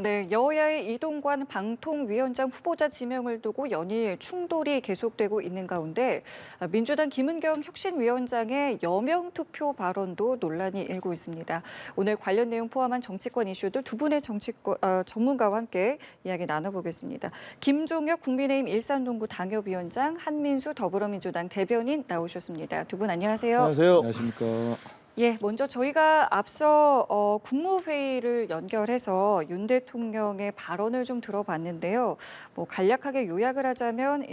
네, 여야의 이동관 방통위원장 후보자 지명을 두고 연일 충돌이 계속되고 있는 가운데 민주당 김은경 혁신위원장의 여명 투표 발언도 논란이 일고 있습니다. 오늘 관련 내용 포함한 정치권 이슈들 두 분의 전문가와 함께 이야기 나눠보겠습니다. 김종혁 국민의힘 일산동구 당협위원장, 한민수 더불어민주당 대변인 나오셨습니다. 두 분 안녕하세요. 안녕하세요. 안녕하십니까. 예, 먼저 저희가 앞서 국무회의를 연결해서 윤 대통령의 발언을 좀 들어봤는데요. 간략하게 요약을 하자면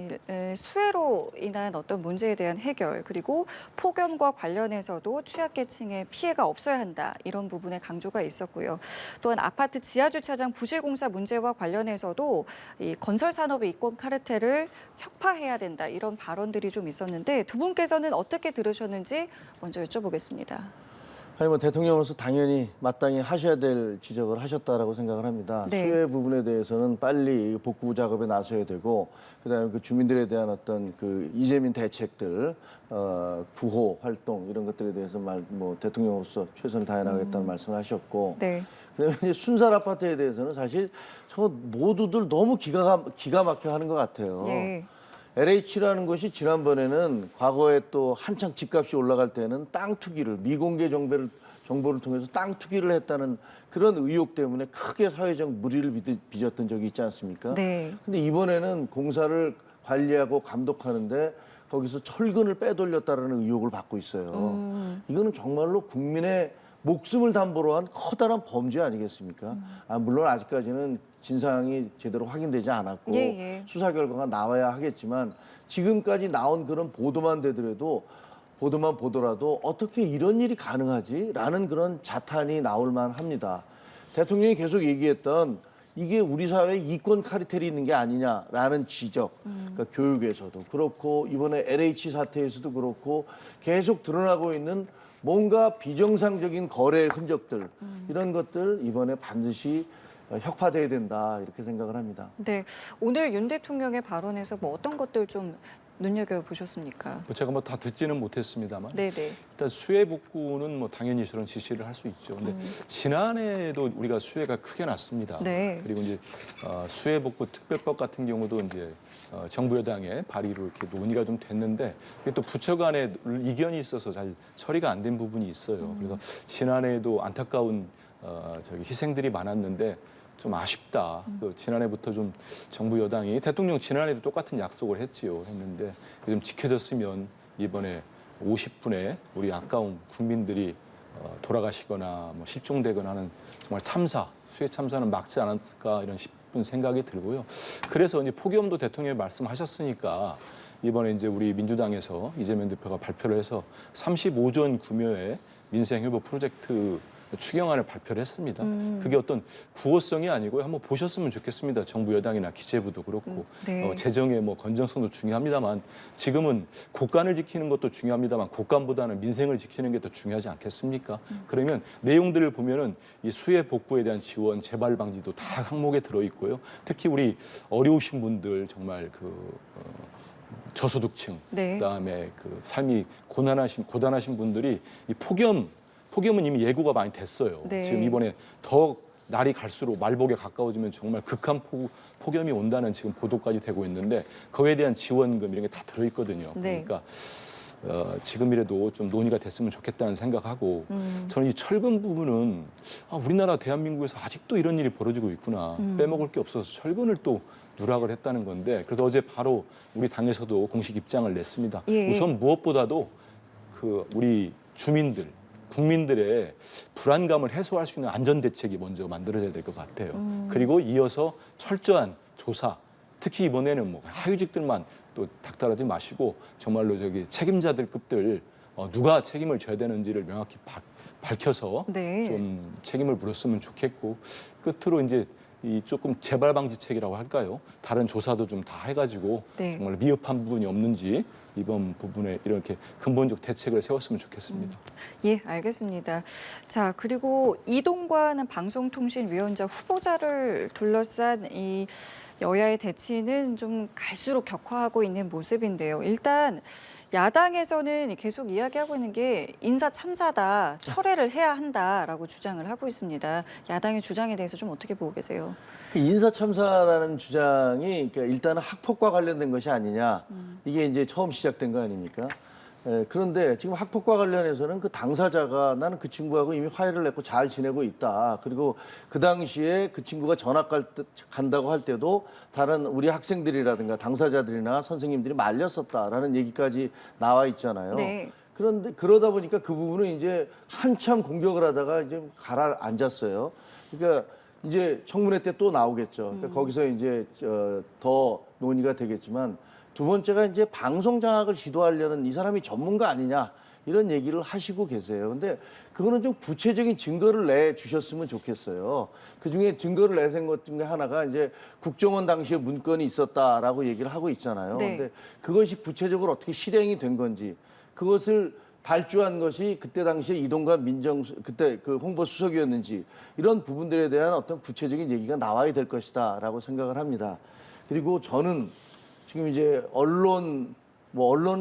수해로 인한 어떤 문제에 대한 해결, 그리고 폭염과 관련해서도 취약계층에 피해가 없어야 한다, 이런 부분에 강조가 있었고요. 또한 아파트 지하주차장 부실공사 문제와 관련해서도 이 건설산업의 이권 카르텔을 혁파해야 된다, 이런 발언들이 좀 있었는데 두 분께서는 어떻게 들으셨는지 먼저 여쭤보겠습니다. 아니 뭐 대통령으로서 당연히 마땅히 하셔야 될 지적을 하셨다라고 생각을 합니다. 네. 수해 부분에 대해서는 빨리 복구 작업에 나서야 되고, 그다음에 그 주민들에 대한 어떤 그 이재민 대책들, 구호 활동 이런 것들에 대해서 대통령으로서 최선을 다해 나가겠다는 말씀을 하셨고, 네. 그다음에 이제 순살 아파트에 대해서는 사실 저 모두들 너무 기가 막혀 하는 것 같아요. 예. LH라는 것이 지난번에는 과거에 또 한창 집값이 올라갈 때는 땅 투기를, 미공개 정보를 통해서 땅 투기를 했다는 그런 의혹 때문에 크게 사회적 물의를 빚었던 적이 있지 않습니까? 네. 근데 이번에는 공사를 관리하고 감독하는데 거기서 철근을 빼돌렸다는 의혹을 받고 있어요. 이거는 정말로 국민의 목숨을 담보로 한 커다란 범죄 아니겠습니까? 물론 아직까지는 진상이 제대로 확인되지 않았고 예. 수사 결과가 나와야 하겠지만, 지금까지 나온 그런 보도만 보더라도 어떻게 이런 일이 가능하지라는 그런 자탄이 나올 만합니다. 대통령이 계속 얘기했던 이게 우리 사회에 이권 카르텔이 있는 게 아니냐라는 지적, 그러니까 교육에서도 그렇고 이번에 LH 사태에서도 그렇고 계속 드러나고 있는 뭔가 비정상적인 거래의 흔적들, 이런 것들 이번에 반드시 혁파돼야 된다, 이렇게 생각을 합니다. 네, 오늘 윤 대통령의 발언에서 어떤 것들 좀 눈여겨보셨습니까? 제가 다 듣지는 못했습니다만, 네네. 일단 수해 복구는 당연히 저런 지시를 할 수 있죠. 근데 지난해에도 우리가 수해가 크게 났습니다. 네. 그리고 이제 수해 복구 특별법 같은 경우도 이제 정부 여당의 발의로 이렇게 논의가 좀 됐는데, 이게 또 부처 간에 이견이 있어서 잘 처리가 안 된 부분이 있어요. 그래서 지난해에도 안타까운 희생들이 많았는데 좀 아쉽다. 지난해부터 좀 정부 여당이, 대통령 지난해도 똑같은 약속을 했는데 좀 지켜졌으면 이번에 50분의 우리 아까운 국민들이 돌아가시거나 실종되거나 하는 정말 수해 참사는 막지 않았을까, 이런 싶은 생각이 들고요. 그래서 이제 폭염도 대통령이 말씀하셨으니까 이번에 이제 우리 민주당에서 이재명 대표가 발표를 해서 35조 원 규모의 민생회복 프로젝트 추경안을 발표를 했습니다. 그게 어떤 구호성이 아니고요. 한번 보셨으면 좋겠습니다. 정부 여당이나 기재부도 그렇고. 네. 재정의 건전성도 중요합니다만, 지금은 국간을 지키는 것도 중요합니다만 국간보다는 민생을 지키는 게 더 중요하지 않겠습니까? 그러면 내용들을 보면은 이 수해 복구에 대한 지원, 재발 방지도 다 항목에 들어 있고요. 특히 우리 어려우신 분들, 정말 저소득층, 네. 그다음에 삶이 고단하신 분들이 이 폭염은 이미 예고가 많이 됐어요. 네. 지금 이번에 더 날이 갈수록 말복에 가까워지면 정말 극한 폭염이 온다는 지금 보도까지 되고 있는데, 그거에 대한 지원금 이런 게 다 들어있거든요. 네. 그러니까 지금이라도 좀 논의가 됐으면 좋겠다는 생각하고, 저는 이 철근 부분은 우리나라 대한민국에서 아직도 이런 일이 벌어지고 있구나. 빼먹을 게 없어서 철근을 또 누락을 했다는 건데, 그래서 어제 바로 우리 당에서도 공식 입장을 냈습니다. 예. 우선 무엇보다도 우리 국민들의 불안감을 해소할 수 있는 안전 대책이 먼저 만들어져야 될 것 같아요. 그리고 이어서 철저한 조사, 특히 이번에는 하위직들만 또 닥달하지 마시고 정말로 책임자들급들 누가 책임을 져야 되는지를 명확히 밝혀서 네. 좀 책임을 물었으면 좋겠고, 끝으로 이제 이 조금 재발 방지책이라고 할까요? 다른 조사도 좀 다 해가지고 네. 정말 미흡한 부분이 없는지 이번 부분에 이렇게 근본적 대책을 세웠으면 좋겠습니다. 예, 알겠습니다. 자, 그리고 이동관 방송통신위원장 후보자를 둘러싼 이 여야의 대치는 좀 갈수록 격화하고 있는 모습인데요. 일단 야당에서는 계속 이야기하고 있는 게 인사 참사다, 철회를 해야 한다라고 주장을 하고 있습니다. 야당의 주장에 대해서 좀 어떻게 보고 계세요? 그 인사 참사라는 주장이 그러니까 일단은 학폭과 관련된 것이 아니냐 이게 이제 처음 시작된 거 아닙니까? 그런데 지금 학폭과 관련해서는 그 당사자가 나는 그 친구하고 이미 화해를 맺고 잘 지내고 있다. 그리고 그 당시에 그 친구가 전학 간다고 할 때도 다른 우리 학생들이라든가 당사자들이나 선생님들이 말렸었다라는 얘기까지 나와 있잖아요. 네. 그런데 그러다 보니까 그 부분은 이제 한참 공격을 하다가 이제 가라앉았어요. 그러니까 이제 청문회 때 또 나오겠죠. 그러니까 거기서 이제 더 논의가 되겠지만 두 번째가 이제 방송 장악을 시도하려는 이 사람이 전문가 아니냐 이런 얘기를 하시고 계세요. 근데 그거는 좀 구체적인 증거를 내주셨으면 좋겠어요. 그중에 증거를 내센 것 중에 하나가 이제 국정원 당시에 문건이 있었다라고 얘기를 하고 있잖아요. 네. 근데 그것이 구체적으로 어떻게 실행이 된 건지 그것을 발주한 것이 그때 당시에 이동관 그때 그 홍보수석이었는지 이런 부분들에 대한 어떤 구체적인 얘기가 나와야 될 것이다라고 생각을 합니다. 그리고 저는 지금 이제 언론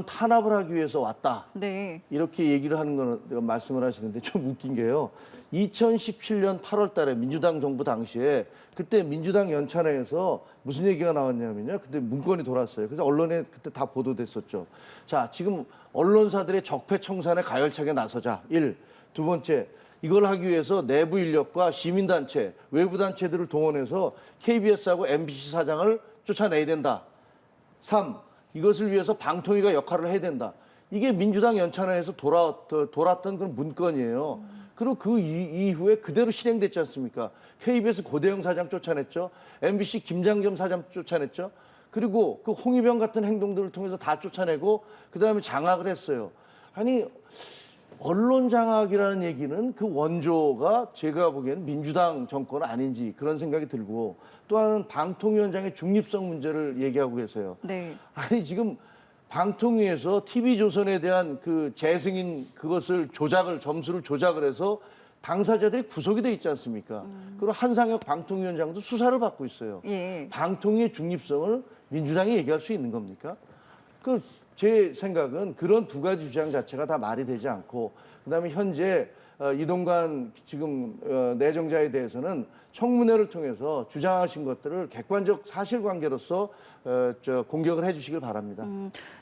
탄압을 하기 위해서 왔다. 네. 이렇게 얘기를 하는 거는 말씀을 하시는데 좀 웃긴 게요. 2017년 8월 달에 민주당 정부 당시에 그때 민주당 연찬회에서 무슨 얘기가 나왔냐면요. 그때 문건이 돌았어요. 그래서 언론에 그때 다 보도됐었죠. 자, 지금 언론사들의 적폐청산에 가열차게 나서자. 두 번째, 이걸 하기 위해서 내부 인력과 시민단체, 외부 단체들을 동원해서 KBS하고 MBC 사장을 쫓아내야 된다. 3. 이것을 위해서 방통위가 역할을 해야 된다. 이게 민주당 연찬회에서 돌았던 그런 문건이에요. 그리고 그 이후에 그대로 실행됐지 않습니까? KBS 고대영 사장 쫓아냈죠. MBC 김장겸 사장 쫓아냈죠. 그리고 그 홍위병 같은 행동들을 통해서 다 쫓아내고 그다음에 장악을 했어요. 아니 언론 장악이라는 얘기는 그 원조가 제가 보기에는 민주당 정권 아닌지 그런 생각이 들고 또 하나는 방통위원장의 중립성 문제를 얘기하고 계세요. 네. 아니 지금 방통위에서 TV조선에 대한 그 재승인 그것을 점수를 조작을 해서 당사자들이 구속이 돼 있지 않습니까? 그리고 한상혁 방통위원장도 수사를 받고 있어요. 예. 방통위의 중립성을 민주당이 얘기할 수 있는 겁니까? 제 생각은 그런 두 가지 주장 자체가 다 말이 되지 않고 그다음에 현재 이동관 지금 내정자에 대해서는 청문회를 통해서 주장하신 것들을 객관적 사실관계로서 공격을 해주시길 바랍니다.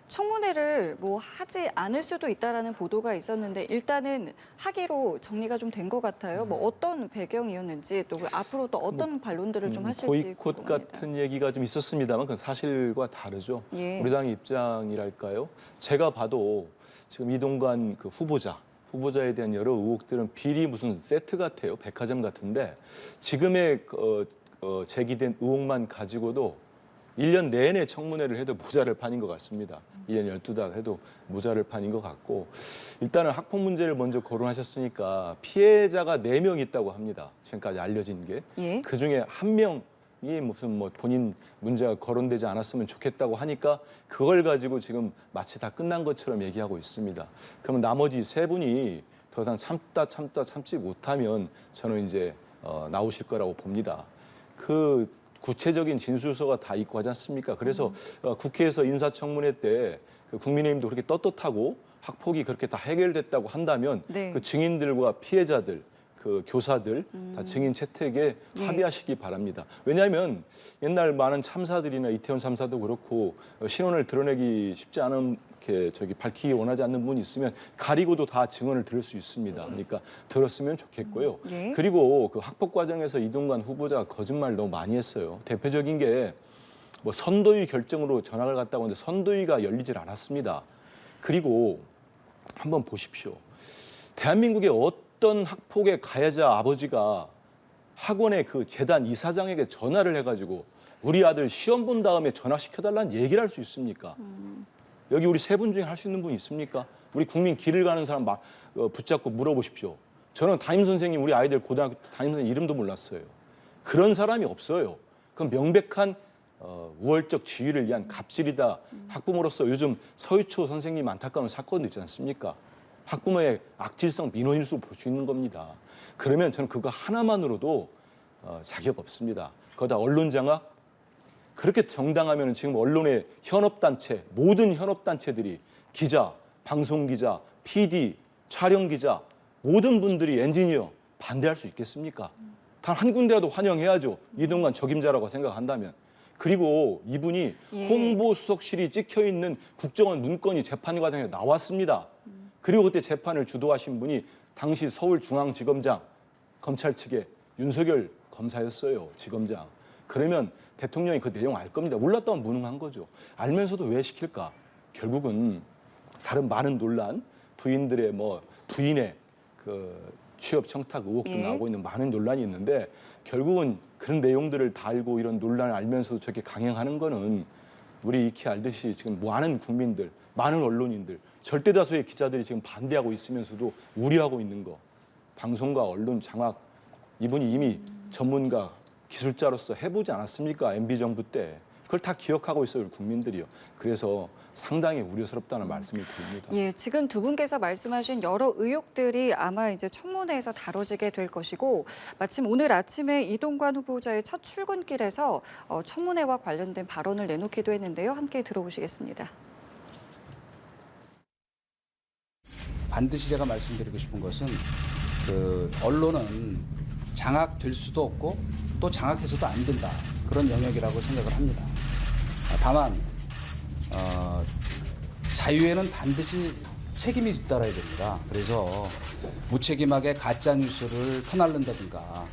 청문회를 뭐 하지 않을 수도 있다라는 보도가 있었는데 일단은 하기로 정리가 좀 된 것 같아요. 뭐 어떤 배경이었는지 또 앞으로 또 어떤 반론들을 좀 하실지 보이콧 궁금합니다. 같은 얘기가 좀 있었습니다만 그건 사실과 다르죠. 예. 우리 당의 입장이랄까요? 제가 봐도 지금 이동관 그 후보자에 대한 여러 의혹들은 비리 무슨 세트 같아요. 백화점 같은데 지금의 제기된 의혹만 가지고도 1년 내내 청문회를 해도 모자랄 판인 것 같습니다. 1년 12달 해도 모자랄 판인 것 같고 일단은 학폭 문제를 먼저 거론하셨으니까 피해자가 4명 있다고 합니다. 지금까지 알려진 게. 예. 그중에 1명이 무슨 뭐 본인 문제가 거론되지 않았으면 좋겠다고 하니까 그걸 가지고 지금 마치 다 끝난 것처럼 얘기하고 있습니다. 그러면 나머지 3분이 더 이상 참지 못하면 저는 이제 나오실 거라고 봅니다. 그 구체적인 진술서가 다 있고 하지 않습니까? 그래서 국회에서 인사청문회 때 그 국민의힘도 그렇게 떳떳하고 학폭이 그렇게 다 해결됐다고 한다면 네. 그 증인들과 피해자들, 그 교사들 다 증인 채택에 예. 합의하시기 바랍니다. 왜냐하면 옛날 많은 참사들이나 이태원 참사도 그렇고 신원을 드러내기 쉽지 않은 밝히기 원하지 않는 분이 있으면 가리고도 다 증언을 들을 수 있습니다. 그러니까 들었으면 좋겠고요. 예. 그리고 그 학폭 과정에서 이동관 후보자가 거짓말 너무 많이 했어요. 대표적인 게 뭐 선도위 결정으로 전학을 갔다고 하는데 선도위가 열리질 않았습니다. 그리고 한번 보십시오. 대한민국의 어떤 학폭의 가해자 아버지가 학원의 그 재단 이사장에게 전화를 해가지고 우리 아들 시험 본 다음에 전학시켜달라는 얘기를 할 수 있습니까? 여기 우리 3분 중에 할 수 있는 분 있습니까? 우리 국민 길을 가는 사람 붙잡고 물어보십시오. 저는 담임선생님, 우리 아이들 고등학교 담임선생님 이름도 몰랐어요. 그런 사람이 없어요. 그건 명백한 우월적 지위를 위한 갑질이다. 학부모로서 요즘 서유초 선생님 안타까운 사건도 있지 않습니까? 학부모의 악질성 민원일수 볼 수 있는 겁니다. 그러면 저는 그거 하나만으로도 자격 없습니다. 거기다 언론 장악, 그렇게 정당하면 지금 언론의 현업단체, 모든 현업단체들이 기자, 방송 기자, PD, 촬영 기자 모든 분들이 엔지니어 반대할 수 있겠습니까? 단 한 군데라도 환영해야죠. 이동관 적임자라고 생각한다면. 그리고 이분이 예. 홍보수석실이 찍혀 있는 국정원 문건이 재판 과정에 나왔습니다. 그리고 그때 재판을 주도하신 분이 당시 서울중앙지검장 검찰 측의 윤석열 검사였어요. 지검장. 그러면 대통령이 그 내용 알 겁니다. 몰랐다면 무능한 거죠. 알면서도 왜 시킬까? 결국은 다른 많은 논란, 부인들의 부인의 그 취업 청탁 의혹도 예. 나오고 있는 많은 논란이 있는데 결국은 그런 내용들을 다 알고 이런 논란을 알면서도 저렇게 강행하는 거는 우리 익히 알듯이 지금 많은 국민들, 많은 언론인들, 절대 다수의 기자들이 지금 반대하고 있으면서도 우려하고 있는 거. 방송과 언론 장악 이분이 이미 전문가, 기술자로서 해보지 않았습니까? MB 정부 때. 그걸 다 기억하고 있어요, 우리 국민들이요. 그래서 상당히 우려스럽다는 말씀을 드립니다. 예, 지금 두 분께서 말씀하신 여러 의혹들이 아마 이제 청문회에서 다뤄지게 될 것이고 마침 오늘 아침에 이동관 후보자의 첫 출근길에서 청문회와 관련된 발언을 내놓기도 했는데요. 함께 들어보시겠습니다. 반드시 제가 말씀드리고 싶은 것은 언론은 장악될 수도 없고 또 장악해서도 안 된다. 그런 영역이라고 생각을 합니다. 다만 자유에는 반드시 책임이 뒤따라야 됩니다. 그래서 무책임하게 가짜 뉴스를 퍼날른다든가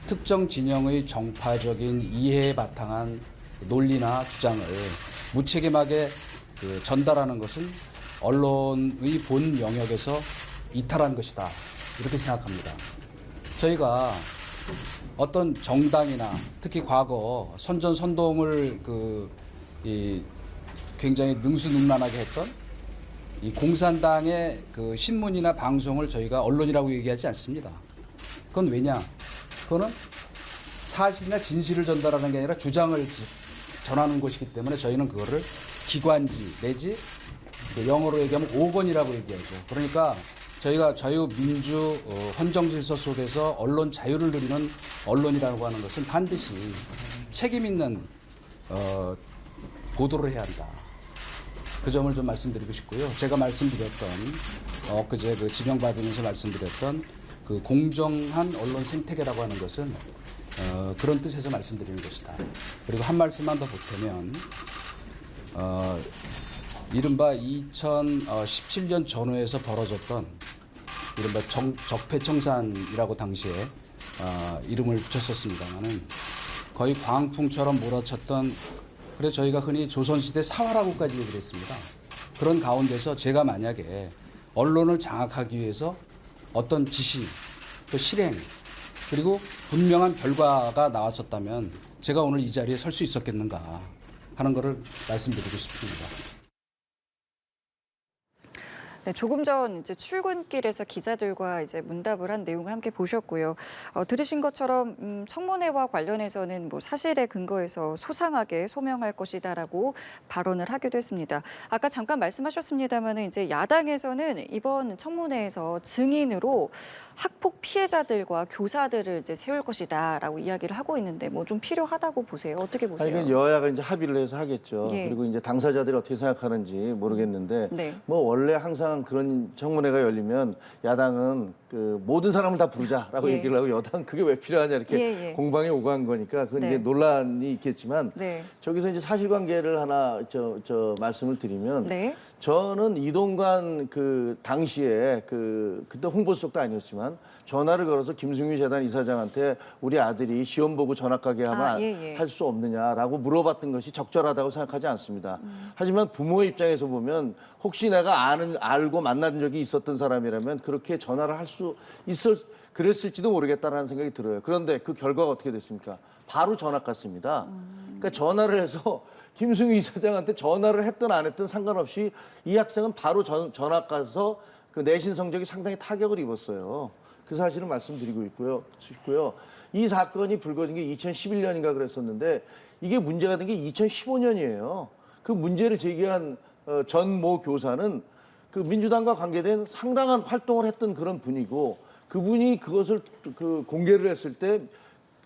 특정 진영의 정파적인 이해에 바탕한 논리나 주장을 무책임하게 전달하는 것은 언론의 본 영역에서 이탈한 것이다. 이렇게 생각합니다. 저희가 어떤 정당이나 특히 과거 선전선동을 굉장히 능수능란하게 했던 이 공산당의 그 신문이나 방송을 저희가 언론이라고 얘기하지 않습니다. 그건 왜냐? 그거는 사실이나 진실을 전달하는 게 아니라 주장을 전하는 것이기 때문에 저희는 그거를 기관지 내지 영어로 얘기하면 오건이라고 얘기하죠. 그러니까 저희가 자유민주 헌정질서 속에서 언론 자유를 누리는 언론이라고 하는 것은 반드시 책임 있는 보도를 해야 한다. 그 점을 좀 말씀드리고 싶고요. 제가 말씀드렸던 엊그제 그 지명받으면서 말씀드렸던 그 공정한 언론 생태계라고 하는 것은 그런 뜻에서 말씀드리는 것이다. 그리고 한 말씀만 더 보태면 이른바 2017년 전후에서 벌어졌던 이른바 적폐청산이라고 당시에 이름을 붙였었습니다만은 거의 광풍처럼 몰아쳤던 그래서 저희가 흔히 조선시대 사화라고까지 얘기를 했습니다. 그런 가운데서 제가 만약에 언론을 장악하기 위해서 어떤 지시, 또 실행, 그리고 분명한 결과가 나왔었다면 제가 오늘 이 자리에 설 수 있었겠는가 하는 것을 말씀드리고 싶습니다. 네, 조금 전 이제 출근길에서 기자들과 이제 문답을 한 내용을 함께 보셨고요. 들으신 것처럼 청문회와 관련해서는 뭐 사실에 근거해서 소상하게 소명할 것이다라고 발언을 하기도 했습니다. 아까 잠깐 말씀하셨습니다만은 이제 야당에서는 이번 청문회에서 증인으로 학폭 피해자들과 교사들을 이제 세울 것이다라고 이야기를 하고 있는데 뭐 좀 필요하다고 보세요. 어떻게 보세요? 아니, 여야가 이제 합의를 해서 하겠죠. 예. 그리고 이제 당사자들이 어떻게 생각하는지 모르겠는데, 네. 뭐 원래 항상 그런 청문회가 열리면 야당은 그 모든 사람을 다 부르자라고 예. 얘기를 하고 여당 그게 왜 필요하냐 이렇게 예. 공방에 오간 거니까 그건 네. 이제 논란이 있겠지만 네. 저기서 이제 사실관계를 하나 저 말씀을 드리면 네. 저는 이동관 그 당시에 그때 홍보수석도 아니었지만 전화를 걸어서 김승유 재단 이사장한테 우리 아들이 시험 보고 전학 가게 하면 할 수 없느냐라고 물어봤던 것이 적절하다고 생각하지 않습니다. 하지만 부모의 입장에서 보면 혹시 내가 알고 만난 적이 있었던 사람이라면 그렇게 전화를 할 수 그랬을지도 모르겠다라는 생각이 들어요. 그런데 그 결과가 어떻게 됐습니까? 바로 전학 갔습니다. 그러니까 전화를 해서 김승유 이사장한테 전화를 했든 안 했든 상관없이 이 학생은 바로 전학 가서 그 내신 성적이 상당히 타격을 입었어요. 그 사실은 말씀드리고 싶고요. 이 사건이 불거진 게 2011년인가 그랬었는데 이게 문제가 된 게 2015년이에요. 그 문제를 제기한 전 모 교사는 그 민주당과 관계된 상당한 활동을 했던 그런 분이고 그분이 그것을 공개를 했을 때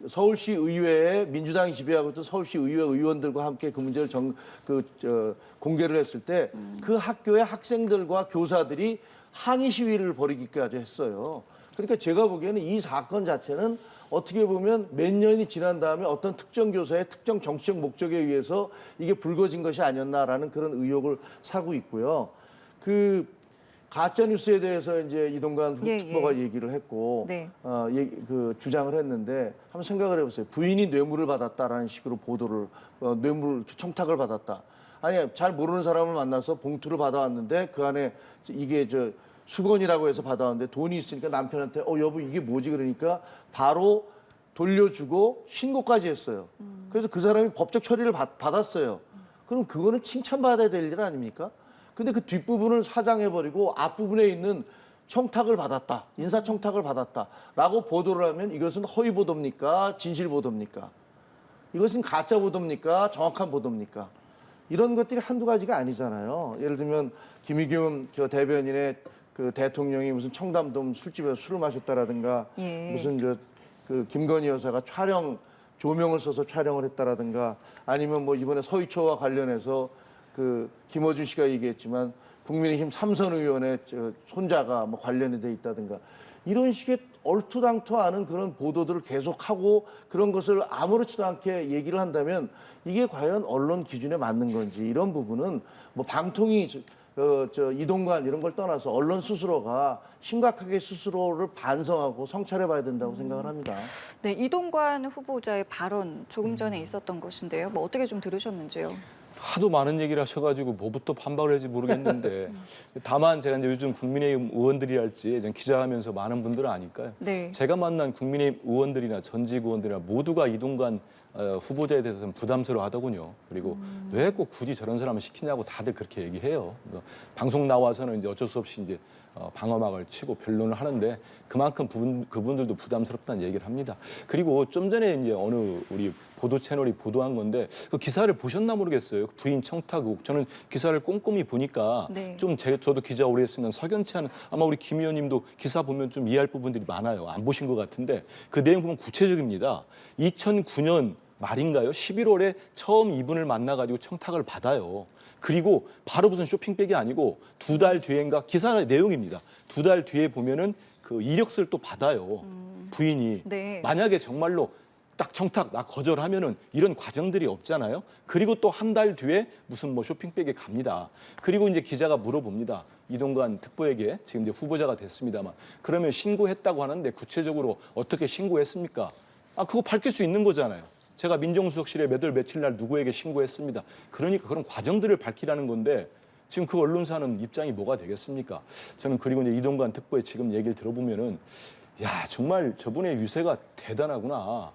서울시 의회에 민주당이 지배하고 있던 서울시 의회 의원들과 함께 그 문제를 공개를 했을 때 그 학교의 학생들과 교사들이 항의 시위를 벌이기까지 했어요. 그러니까 제가 보기에는 이 사건 자체는 어떻게 보면 몇 년이 지난 다음에 어떤 특정 교사의 특정 정치적 목적에 의해서 이게 불거진 것이 아니었나라는 그런 의혹을 사고 있고요. 그 가짜 뉴스에 대해서 이제 이동관 특보가 얘기를 했고 네. 주장을 했는데 한번 생각을 해보세요. 부인이 뇌물을 받았다라는 식으로 보도를 뇌물 청탁을 받았다. 아니 잘 모르는 사람을 만나서 봉투를 받아왔는데 그 안에 이게 수건이라고 해서 받아왔는데 돈이 있으니까 남편한테 여보 이게 뭐지 그러니까 바로 돌려주고 신고까지 했어요. 그래서 그 사람이 법적 처리를 받았어요. 그럼 그거는 칭찬받아야 될 일 아닙니까? 근데 그 뒷부분을 사장해버리고 앞부분에 있는 청탁을 받았다, 인사청탁을 받았다라고 보도를 하면 이것은 허위 보도입니까? 진실 보도입니까? 이것은 가짜 보도입니까? 정확한 보도입니까? 이런 것들이 한두 가지가 아니잖아요. 예를 들면 김의겸 대변인의 그 대통령이 무슨 청담동 술집에서 술을 마셨다라든가 예. 무슨 김건희 여사가 조명을 써서 촬영을 했다라든가 아니면 뭐 이번에 서희초와 관련해서 그 김어준 씨가 얘기했지만 국민의힘 삼선 의원의 손자가 뭐 관련이 돼 있다든가 이런 식의 얼토당토하는 그런 보도들을 계속하고 그런 것을 아무렇지도 않게 얘기를 한다면 이게 과연 언론 기준에 맞는 건지 이런 부분은 뭐 방통위 이동관 이런 걸 떠나서 언론 스스로가 심각하게 스스로를 반성하고 성찰해봐야 된다고 생각을 합니다. 네, 이동관 후보자의 발언 조금 전에 있었던 것인데요. 뭐 어떻게 좀 들으셨는지요? 하도 많은 얘기를 하셔가지고 뭐부터 반박을 할지 모르겠는데 다만 제가 이제 요즘 국민의힘 의원들이랄지 기자하면서 많은 분들은 아니까요. 네. 제가 만난 국민의힘 의원들이나 전직 의원들이나 모두가 이동관 후보자에 대해서는 부담스러워하더군요. 그리고 왜 꼭 굳이 저런 사람을 시키냐고 다들 그렇게 얘기해요. 방송 나와서는 이제 어쩔 수 없이 이제 방어막을 치고 변론을 하는데 그만큼 그분들도 부담스럽다는 얘기를 합니다. 그리고 좀 전에 이제 어느 우리 보도 채널이 보도한 건데 그 기사를 보셨나 모르겠어요. 부인 청탁 의혹. 저는 기사를 꼼꼼히 보니까 네. 저도 기자 오래 했으면 석연치 않은 아마 우리 김 의원님도 기사 보면 좀 이해할 부분들이 많아요. 안 보신 것 같은데 그 내용 보면 구체적입니다. 2009년 말인가요? 11월에 처음 이분을 만나가지고 청탁을 받아요. 그리고 바로 무슨 쇼핑백이 아니고 2달 뒤인가 기사의 내용입니다. 2달 뒤에 보면은 그 이력서를 또 받아요. 부인이. 네. 만약에 정말로 딱 청탁 나 거절하면은 이런 과정들이 없잖아요. 그리고 또 한 달 뒤에 무슨 뭐 쇼핑백에 갑니다. 그리고 이제 기자가 물어봅니다. 이동관 특보에게 지금 이제 후보자가 됐습니다만 그러면 신고했다고 하는데 구체적으로 어떻게 신고했습니까? 그거 밝힐 수 있는 거잖아요. 제가 민정수석실에 몇 월 며칠 날 누구에게 신고했습니다. 그러니까 그런 과정들을 밝히라는 건데 지금 그 언론사는 입장이 뭐가 되겠습니까? 저는 그리고 이제 이동관 특보의 지금 얘기를 들어보면은 야 정말 저분의 유세가 대단하구나.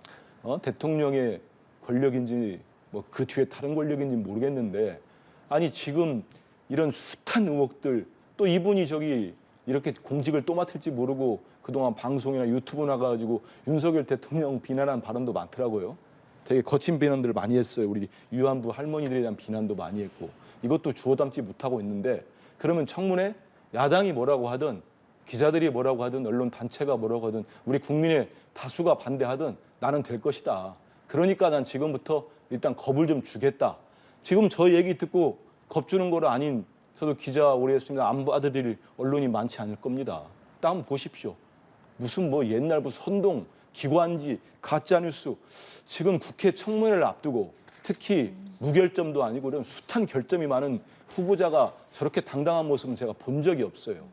대통령의 권력인지 뭐 그 뒤에 다른 권력인지 모르겠는데 아니 지금 이런 숱한 의혹들 또 이분이 이렇게 공직을 또 맡을지 모르고 그동안 방송이나 유튜브 나가가지고 윤석열 대통령 비난한 발언도 많더라고요. 되게 거친 비난들을 많이 했어요. 우리 유한부 할머니들에 대한 비난도 많이 했고 이것도 주워 담지 못하고 있는데 그러면 청문회 야당이 뭐라고 하든 기자들이 뭐라고 하든 언론 단체가 뭐라고 하든 우리 국민의 다수가 반대하든 나는 될 것이다. 그러니까 난 지금부터 일단 겁을 좀 주겠다. 지금 저 얘기 듣고 겁주는 거로 아닌 저도 기자 오래 했습니다. 안 받아들일 언론이 많지 않을 겁니다. 딱 한번 보십시오. 무슨 뭐 옛날부터 선동 기관지 가짜뉴스 지금 국회 청문회를 앞두고 특히 무결점도 아니고 이런 숱한 결점이 많은 후보자가 저렇게 당당한 모습은 제가 본 적이 없어요.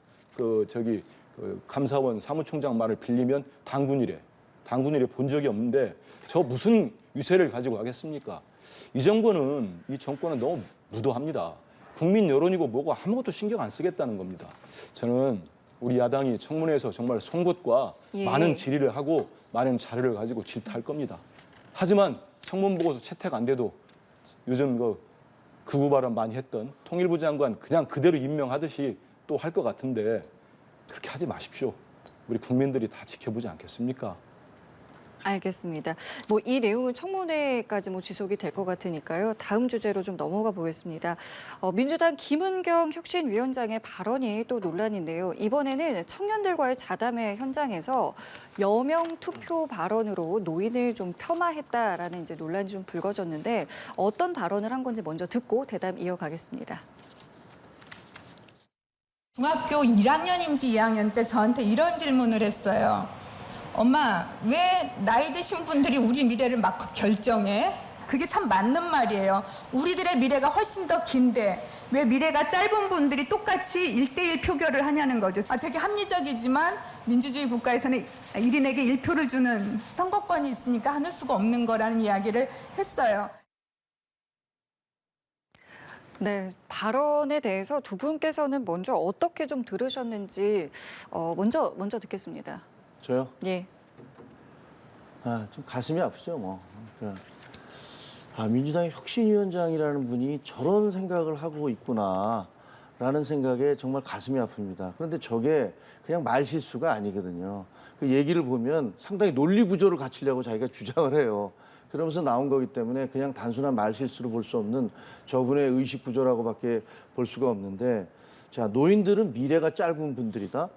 감사원 사무총장 말을 빌리면 당군이래 본 적이 없는데 저 무슨 위세를 가지고 하겠습니까? 이 정권은 너무 무도합니다. 국민 여론이고 뭐고 아무것도 신경 안 쓰겠다는 겁니다. 저는 우리 야당이 청문회에서 정말 송곳과 많은 질의를 하고 많은 자료를 가지고 질타할 겁니다. 하지만 청문 보고서 채택 안 돼도 요즘 극우 발언 많이 했던 통일부 장관 그냥 그대로 임명하듯이 또 할 것 같은데 그렇게 하지 마십시오. 우리 국민들이 다 지켜보지 않겠습니까? 알겠습니다. 뭐 이 내용은 청문회까지 뭐 지속이 될 것 같으니까요. 다음 주제로 좀 넘어가 보겠습니다. 민주당 김은경 혁신위원장의 발언이 또 논란인데요. 이번에는 청년들과의 자담회 현장에서 여명 투표 발언으로 노인을 좀 폄하했다라는 이제 논란이 좀 불거졌는데 어떤 발언을 한 건지 먼저 듣고 대담 이어가겠습니다. 중학교 1학년인지 2학년 때 저한테 이런 질문을 했어요. 엄마, 왜 나이 드신 분들이 우리 미래를 막 결정해? 그게 참 맞는 말이에요. 우리들의 미래가 훨씬 더 긴데 왜 미래가 짧은 분들이 똑같이 1대1 표결을 하냐는 거죠. 되게 합리적이지만 민주주의 국가에서는 1인에게 1표를 주는 선거권이 있으니까 하늘 수가 없는 거라는 이야기를 했어요. 네, 발언에 대해서 두 분께서는 먼저 어떻게 좀 들으셨는지 먼저 듣겠습니다. 저요? 예. 좀 가슴이 아프죠, 뭐. 민주당의 혁신위원장이라는 분이 저런 생각을 하고 있구나라는 생각에 정말 가슴이 아픕니다. 그런데 저게 그냥 말실수가 아니거든요. 그 얘기를 보면 상당히 논리 구조를 갖추려고 자기가 주장을 해요. 그러면서 나온 거기 때문에 그냥 단순한 말실수로 볼 수 없는 저분의 의식 구조라고밖에 볼 수가 없는데, 자, 노인들은 미래가 짧은 분들이다.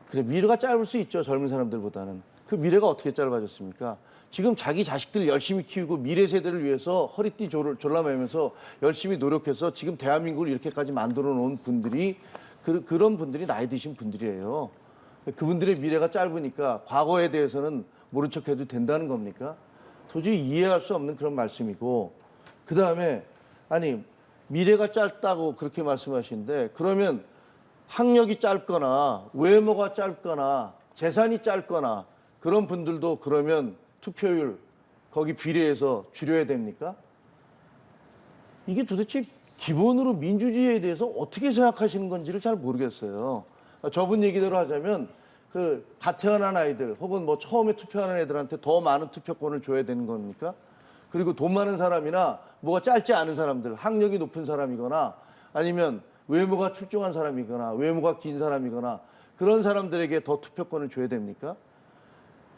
그래, 미래가 짧을 수 있죠, 젊은 사람들보다는. 그 미래가 어떻게 짧아졌습니까? 지금 자기 자식들 열심히 키우고 미래 세대를 위해서 허리띠 졸라매면서 열심히 노력해서 지금 대한민국을 이렇게까지 만들어 놓은 분들이 그런 분들이 나이 드신 분들이에요. 그분들의 미래가 짧으니까 과거에 대해서는 모른 척해도 된다는 겁니까? 도저히 이해할 수 없는 그런 말씀이고, 그다음에 아니 미래가 짧다고 그렇게 말씀하시는데, 그러면 학력이 짧거나 외모가 짧거나 재산이 짧거나 그런 분들도 그러면 투표율 거기 비례해서 줄여야 됩니까? 이게 도대체 기본으로 민주주의에 대해서 어떻게 생각하시는 건지를 잘 모르겠어요. 저분 얘기대로 하자면 갓 태어난 아이들 혹은 뭐 처음에 투표하는 애들한테 더 많은 투표권을 줘야 되는 겁니까? 그리고 돈 많은 사람이나 뭐가 짧지 않은 사람들, 학력이 높은 사람이거나 아니면 외모가 출중한 사람이거나 외모가 긴 사람이거나 그런 사람들에게 더 투표권을 줘야 됩니까?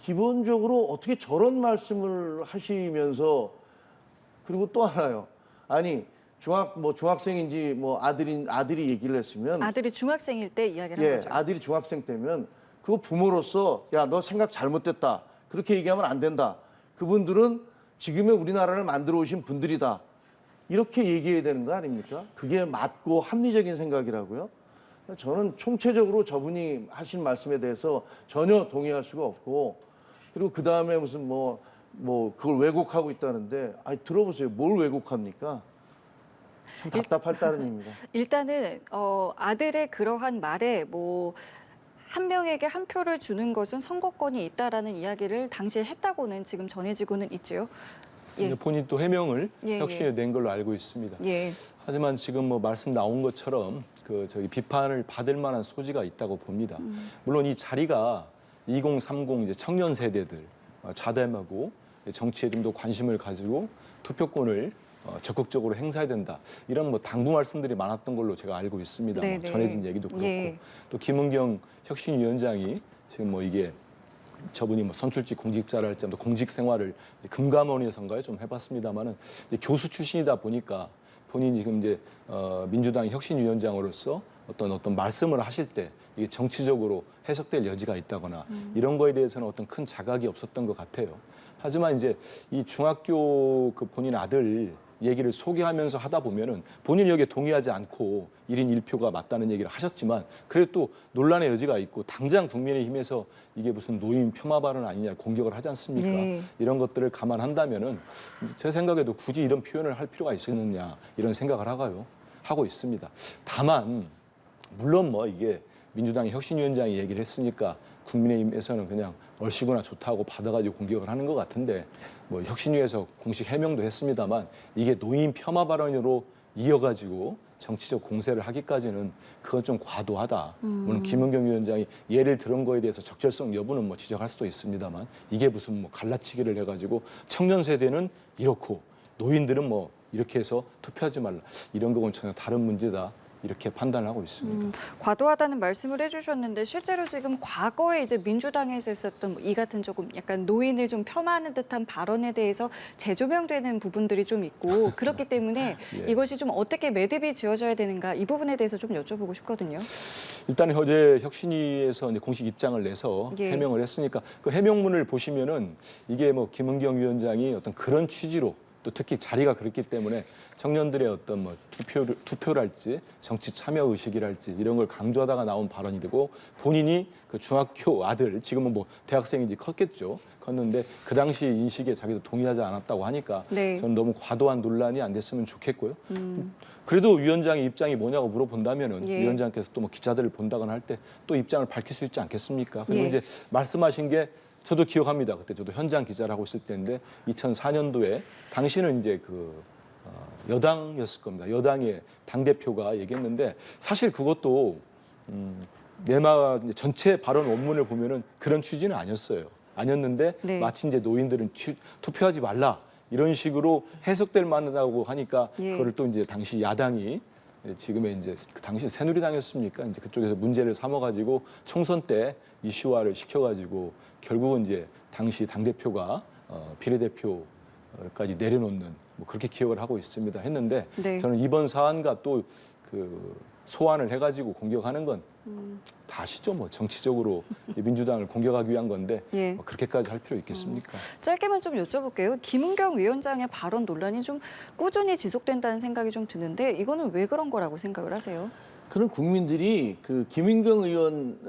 기본적으로 어떻게 저런 말씀을 하시면서, 그리고 또 하나요. 아니 중학생인지 뭐 아들이 얘기를 했으면, 아들이 중학생일 때 이야기를 한 거죠. 아들이 중학생 때면 그거 부모로서 야, 너 생각 잘못됐다, 그렇게 얘기하면 안 된다. 그분들은 지금의 우리나라를 만들어 오신 분들이다, 이렇게 얘기해야 되는 거 아닙니까? 그게 맞고 합리적인 생각이라고요. 저는 총체적으로 저분이 하신 말씀에 대해서 전혀 동의할 수가 없고, 그리고 그 다음에 무슨 그걸 왜곡하고 있다는데, 아니 들어보세요. 뭘 왜곡합니까? 참 답답할 따름입니다. 일단은 아들의 그러한 말에 한 명에게 한 표를 주는 것은 선거권이 있다라는 이야기를 당시에 했다고는 지금 전해지고는 있죠. 예. 본인 또 해명을 예, 혁신에 낸 걸로 알고 있습니다. 예. 하지만 지금 말씀 나온 것처럼 비판을 받을 만한 소지가 있다고 봅니다. 물론 이 자리가 2030 이제 청년 세대들 좌담하고 정치에 좀 더 관심을 가지고 투표권을 적극적으로 행사해야 된다, 이런 당부 말씀들이 많았던 걸로 제가 알고 있습니다. 전해진 얘기도 그렇고, 예. 또 김은경 혁신위원장이 지금 이게 저분이 선출직 공직자랄지 공직 생활을 금감원에선가요 좀 해봤습니다만은 교수 출신이다 보니까 본인이 지금 이제 민주당 혁신위원장으로서 어떤 말씀을 하실 때 이게 정치적으로 해석될 여지가 있다거나 이런 거에 대해서는 어떤 큰 자각이 없었던 것 같아요. 하지만 이제 이 중학교 본인 아들 얘기를 소개하면서 하다 보면은 본인이 여기에 동의하지 않고 1인 1표가 맞다는 얘기를 하셨지만, 그래도 또 논란의 여지가 있고 당장 국민의힘에서 이게 무슨 노인 폄하 발언 아니냐 공격을 하지 않습니까? 네. 이런 것들을 감안한다면은 제 생각에도 굳이 이런 표현을 할 필요가 있었느냐, 이런 생각을 하고 있습니다. 다만 물론 이게 민주당의 혁신위원장이 얘기를 했으니까 국민의힘에서는 그냥 얼씨구나 좋다고 받아가지고 공격을 하는 것 같은데, 혁신위에서 공식 해명도 했습니다만 이게 노인 폄하 발언으로 이어가지고 정치적 공세를 하기까지는 그건 좀 과도하다. 물론 김은경 위원장이 예를 들은 거에 대해서 적절성 여부는 지적할 수도 있습니다만, 이게 무슨 갈라치기를 해가지고 청년 세대는 이렇고 노인들은 이렇게 해서 투표하지 말라, 이런 거는 전혀 다른 문제다, 이렇게 판단을 하고 있습니다. 과도하다는 말씀을 해주셨는데 실제로 지금 과거에 이제 민주당에서 있었던 이 같은 조금 약간 노인을 좀 폄하하는 듯한 발언에 대해서 재조명되는 부분들이 좀 있고 그렇기 때문에 예. 이것이 좀 어떻게 매듭이 지어져야 되는가 이 부분에 대해서 좀 여쭤보고 싶거든요. 일단 어제 혁신위에서 이제 공식 입장을 내서 예. 해명을 했으니까 그 해명문을 보시면은 이게 뭐 김은경 위원장이 어떤 그런 취지로 또 특히 자리가 그렇기 때문에 청년들의 어떤 뭐 투표랄지 정치 참여 의식이랄지 이런 걸 강조하다가 나온 발언이 되고 본인이 그 중학교 아들 지금은 뭐 대학생인지 컸겠죠. 컸는데 그 당시 인식에 자기도 동의하지 않았다고 하니까 네. 저는 너무 과도한 논란이 안 됐으면 좋겠고요. 그래도 위원장의 입장이 뭐냐고 물어본다면은 예. 위원장께서 또 뭐 기자들을 본다거나 할 때 또 입장을 밝힐 수 있지 않겠습니까? 그리고 예. 이제 말씀하신 게 저도 기억합니다. 그때 저도 현장 기자를 하고 있을 때인데 2004년도에 당시는 이제 그 여당이었을 겁니다. 여당의 당대표가 얘기했는데 사실 그것도 내마 전체 발언 원문을 보면은 그런 취지는 아니었어요. 아니었는데 네. 마치 이제 노인들은 투표하지 말라 이런 식으로 해석될 만하다고 하니까 예. 그거를 또 이제 당시 야당이 지금의 이제 그 당시 새누리당이었습니까? 이제 그쪽에서 문제를 삼아가지고 총선 때 이슈화를 시켜가지고 결국은 이제 당시 당 대표가 비례대표까지 내려놓는 뭐 그렇게 기억을 하고 있습니다. 했는데 네. 저는 이번 사안과 또 그 소환을 해가지고 공격하는 건 다 아시죠? 뭐 정치적으로 민주당을 공격하기 위한 건데 예. 뭐 그렇게까지 할 필요 있겠습니까? 짧게만 좀 여쭤볼게요. 김은경 위원장의 발언 논란이 좀 꾸준히 지속된다는 생각이 좀 드는데 이거는 왜 그런 거라고 생각을 하세요? 그런 국민들이 그 김인경 의원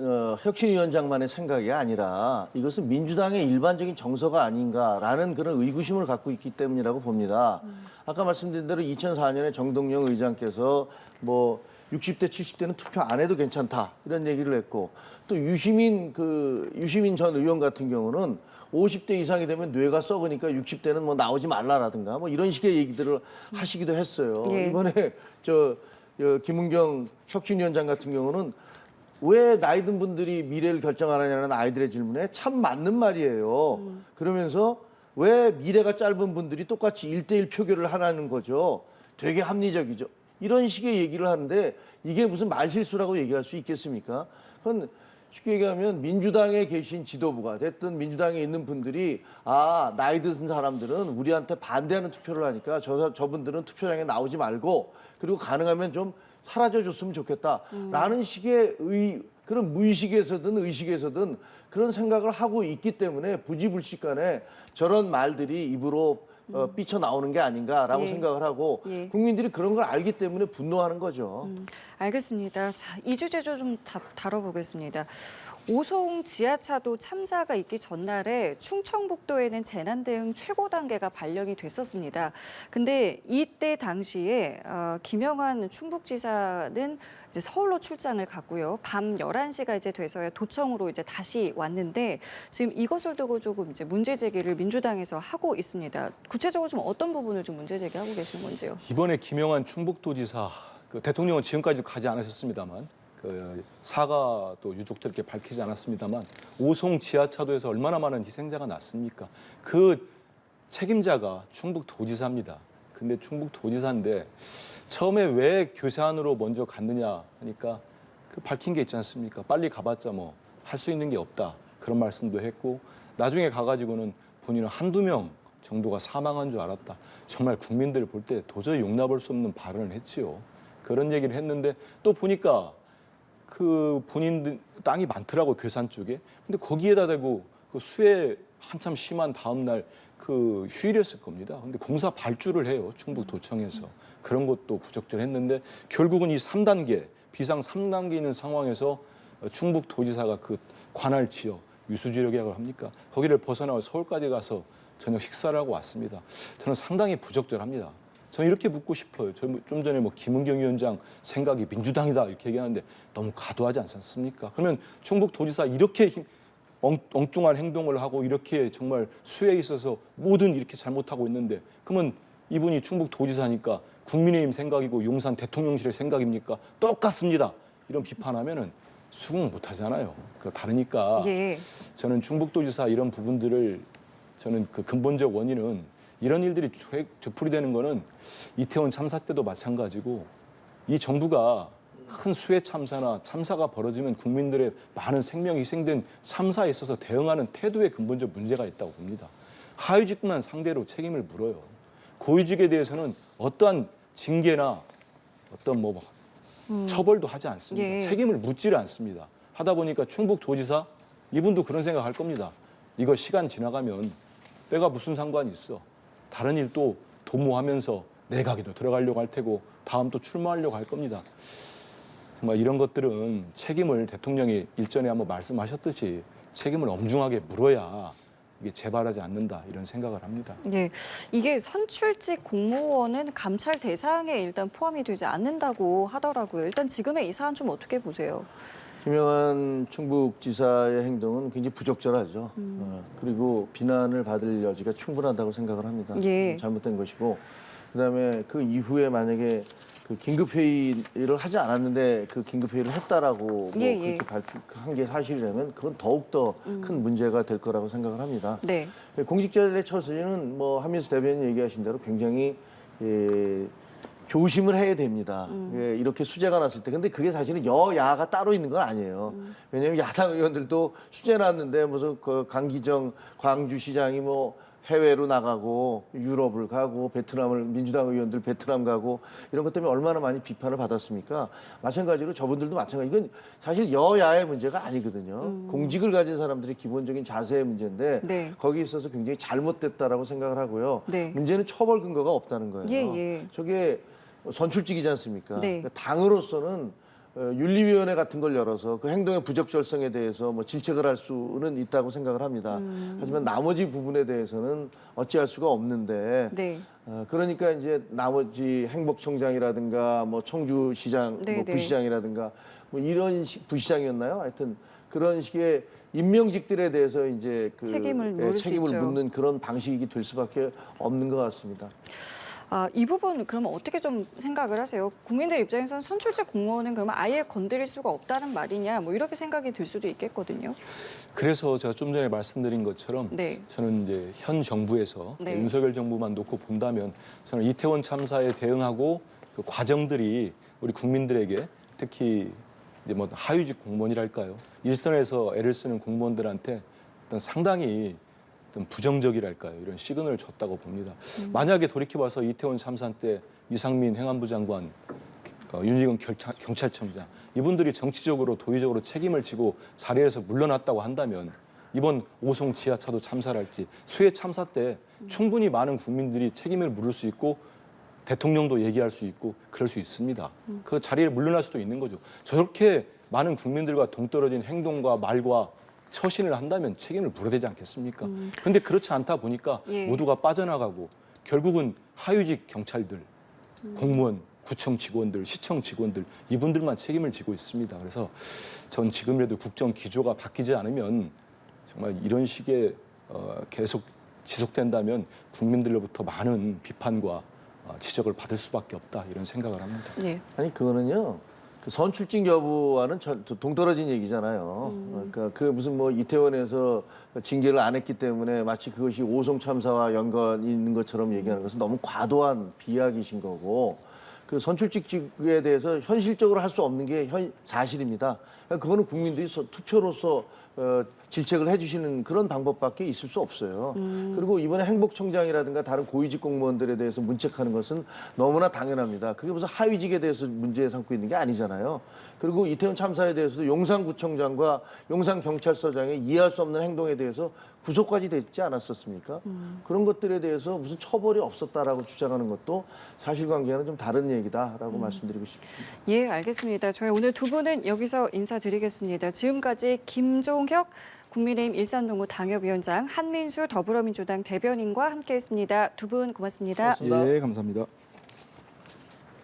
혁신위원장만의 생각이 아니라 이것은 민주당의 일반적인 정서가 아닌가라는 그런 의구심을 갖고 있기 때문이라고 봅니다. 아까 말씀드린 대로 2004년에 정동영 의장께서 뭐 60대, 70대는 투표 안 해도 괜찮다 이런 얘기를 했고 또 유시민 전 의원 같은 경우는 50대 이상이 되면 뇌가 썩으니까 60대는 뭐 나오지 말라라든가 뭐 이런 식의 얘기들을 하시기도 했어요. 예. 이번에 김은경 혁신위원장 같은 경우는 왜 나이 든 분들이 미래를 결정하느냐는 아이들의 질문에 참 맞는 말이에요. 그러면서 왜 미래가 짧은 분들이 똑같이 1대1 표결을 하라는 거죠. 되게 합리적이죠. 이런 식의 얘기를 하는데 이게 무슨 말실수라고 얘기할 수 있겠습니까? 그건 쉽게 얘기하면 민주당에 계신 지도부가 됐든 민주당에 있는 분들이 나이 든 사람들은 우리한테 반대하는 투표를 하니까 저분들은 투표장에 나오지 말고 그리고 가능하면 좀 사라져줬으면 좋겠다라는 식의 그런 무의식에서든 의식에서든 그런 생각을 하고 있기 때문에 부지불식간에 저런 말들이 입으로 삐쳐나오는 게 아닌가라고 예. 생각을 하고 예. 국민들이 그런 걸 알기 때문에 분노하는 거죠. 알겠습니다. 자, 이 주제 좀 다뤄보겠습니다. 오송 지하차도 참사가 있기 전날에 충청북도에는 재난 대응 최고 단계가 발령이 됐었습니다. 근데 이때 당시에 김영환 충북지사는 이제 서울로 출장을 갔고요. 밤 11시가 이제 돼서야 도청으로 이제 다시 왔는데 지금 이것을 두고 조금 이제 문제 제기를 민주당에서 하고 있습니다. 구체적으로 좀 어떤 부분을 좀 문제 제기하고 계시는 건지요? 이번에 김영환 충북도지사 대통령은 지금까지도 가지 않으셨습니다만 사과도 유족들께 밝히지 않았습니다만 오송 지하차도에서 얼마나 많은 희생자가 났습니까? 그 책임자가 충북도지사입니다. 근데 충북도지사인데 처음에 왜 교세안으로 먼저 갔느냐 하니까 밝힌 게 있지 않습니까? 빨리 가봤자 뭐 할 수 있는 게 없다. 그런 말씀도 했고 나중에 가가지고는 본인은 한두 명 정도가 사망한 줄 알았다. 정말 국민들 볼 때 도저히 용납할 수 없는 발언을 했지요. 그런 얘기를 했는데 또 보니까 그 본인 땅이 많더라고 괴산 쪽에. 근데 거기에다 대고 그 수해 한참 심한 다음 날 그 휴일이었을 겁니다. 근데 공사 발주를 해요. 충북도청에서. 그런 것도 부적절했는데 결국은 이 3단계 비상 3단계 있는 상황에서 충북도지사가 그 관할 지역 유수지역이라고 합니까? 거기를 벗어나고 서울까지 가서 저녁 식사를 하고 왔습니다. 저는 상당히 부적절합니다. 저는 이렇게 묻고 싶어요. 좀 전에 뭐 김은경 위원장 생각이 민주당이다 이렇게 얘기하는데 너무 과도하지 않습니까? 그러면 충북도지사 이렇게 엉뚱한 행동을 하고 이렇게 정말 수해에 있어서 모든 이렇게 잘못하고 있는데 그러면 이분이 충북도지사니까 국민의힘 생각이고 용산 대통령실의 생각입니까? 똑같습니다. 이런 비판하면은 수긍 못하잖아요. 그 다르니까 예. 저는 충북도지사 이런 부분들을 저는 그 근본적 원인은 이런 일들이 되풀이되는 거는 이태원 참사 때도 마찬가지고 이 정부가 큰 수해 참사나 참사가 벌어지면 국민들의 많은 생명이 희생된 참사에 있어서 대응하는 태도에 근본적 문제가 있다고 봅니다. 하위직만 상대로 책임을 물어요. 고위직에 대해서는 어떠한 징계나 어떤 처벌도 하지 않습니다. 예. 책임을 묻지를 않습니다. 하다 보니까 충북도지사 이분도 그런 생각할 겁니다. 이거 시간 지나가면 내가 무슨 상관이 있어. 다른 일 또 도모하면서 내각에도 들어가려고 할 테고 다음 또 출마하려고 할 겁니다. 정말 이런 것들은 책임을 대통령이 일전에 한번 말씀하셨듯이 책임을 엄중하게 물어야 이게 재발하지 않는다 이런 생각을 합니다. 예, 이게 선출직 공무원은 감찰 대상에 일단 포함이 되지 않는다고 하더라고요. 일단 지금의 이 사안 좀 어떻게 보세요? 김영한 충북지사의 행동은 굉장히 부적절하죠. 그리고 비난을 받을 여지가 충분하다고 생각을 합니다. 예. 잘못된 것이고, 그다음에 그 이후에 만약에 그 긴급회의를 하지 않았는데 그 긴급회의를 했다라고 뭐 예, 그렇게 예. 발표한 게 사실이라면 그건 더욱더 큰 문제가 될 거라고 생각을 합니다. 네. 공직자들의 처지는 뭐 한민수 대변인 얘기하신 대로 굉장히 조심을 해야 됩니다. 예, 이렇게 수재가 났을 때. 근데 그게 사실은 여야가 따로 있는 건 아니에요. 왜냐하면 야당 의원들도 수재 났는데 무슨 그 강기정 광주시장이 뭐 해외로 나가고 유럽을 가고 베트남을 민주당 의원들 베트남 가고 이런 것 때문에 얼마나 많이 비판을 받았습니까? 마찬가지로 저분들도 마찬가지. 이건 사실 여야의 문제가 아니거든요. 공직을 가진 사람들의 기본적인 자세의 문제인데 네. 거기에 있어서 굉장히 잘못됐다라고 생각을 하고요. 네. 문제는 처벌 근거가 없다는 거예요. 예, 예. 저게 선출직이지 않습니까? 네. 그러니까 당으로서는 윤리위원회 같은 걸 열어서 그 행동의 부적절성에 대해서 뭐 질책을 할 수는 있다고 생각을 합니다. 하지만 나머지 부분에 대해서는 어찌할 수가 없는데 네. 그러니까 이제 나머지 행복청장이라든가 뭐 청주시장, 네, 뭐 네. 부시장이라든가 뭐 이런 부시장이었나요? 하여튼 그런 식의 임명직들에 대해서 이제 그 책임을 물을 수 책임을 있죠. 묻는 그런 방식이 될 수밖에 없는 것 같습니다. 이 부분 그러면 어떻게 좀 생각을 하세요? 국민들 입장에서는 선출직 공무원은 그러면 아예 건드릴 수가 없다는 말이냐, 뭐 이렇게 생각이 들 수도 있겠거든요. 그래서 제가 좀 전에 말씀드린 것처럼 네. 저는 이제 현 정부에서 네. 윤석열 정부만 놓고 본다면 저는 이태원 참사에 대응하고 그 과정들이 우리 국민들에게 특히 이제 뭐 하위직 공무원이랄까요, 일선에서 애를 쓰는 공무원들한테 어떤 상당히 어떤 부정적이랄까요, 이런 시그널을 줬다고 봅니다. 만약에 돌이켜봐서 이태원 참사 때 이상민 행안부 장관, 윤희건 경찰청장 이분들이 정치적으로 도의적으로 책임을 지고 자리에서 물러났다고 한다면 이번 오송 지하차도 참사랄지 수해 참사 때 충분히 많은 국민들이 책임을 물을 수 있고 대통령도 얘기할 수 있고 그럴 수 있습니다. 그 자리에 물러날 수도 있는 거죠. 저렇게 많은 국민들과 동떨어진 행동과 말과 처신을 한다면 책임을 물어야 되지 않겠습니까? 그런데 그렇지 않다 보니까 예. 모두가 빠져나가고 결국은 하위직 경찰들, 공무원, 구청 직원들, 시청 직원들 이분들만 책임을 지고 있습니다. 그래서 전 지금이라도 국정 기조가 바뀌지 않으면 정말 이런 식의 계속 지속된다면 국민들로부터 많은 비판과 지적을 받을 수밖에 없다 이런 생각을 합니다. 예. 아니 그거는요. 그 선출직 여부와는 동떨어진 얘기잖아요. 그러니까 그 무슨 뭐 이태원에서 징계를 안 했기 때문에 마치 그것이 오송 참사와 연관이 있는 것처럼 얘기하는 것은 너무 과도한 비약이신 거고, 그 선출직에 대해서 현실적으로 할 수 없는 게 사실입니다. 그러니까 그거는 국민들이 투표로서 질책을 해주시는 그런 방법밖에 있을 수 없어요. 그리고 이번에 행복청장이라든가 다른 고위직 공무원들에 대해서 문책하는 것은 너무나 당연합니다. 그게 무슨 하위직에 대해서 문제 삼고 있는 게 아니잖아요. 그리고 이태원 참사에 대해서도 용산구청장과 용산경찰서장의 이해할 수 없는 행동에 대해서 구속까지 됐지 않았었습니까? 그런 것들에 대해서 무슨 처벌이 없었다라고 주장하는 것도 사실관계와는 좀 다른 얘기다라고 말씀드리고 싶습니다. 예, 알겠습니다. 저희 오늘 두 분은 여기서 인사드리겠습니다. 지금까지 김종혁 국민의힘 일산동구 당협위원장, 한민수 더불어민주당 대변인과 함께했습니다. 두 분 고맙습니다. 고맙습니다. 예, 감사합니다.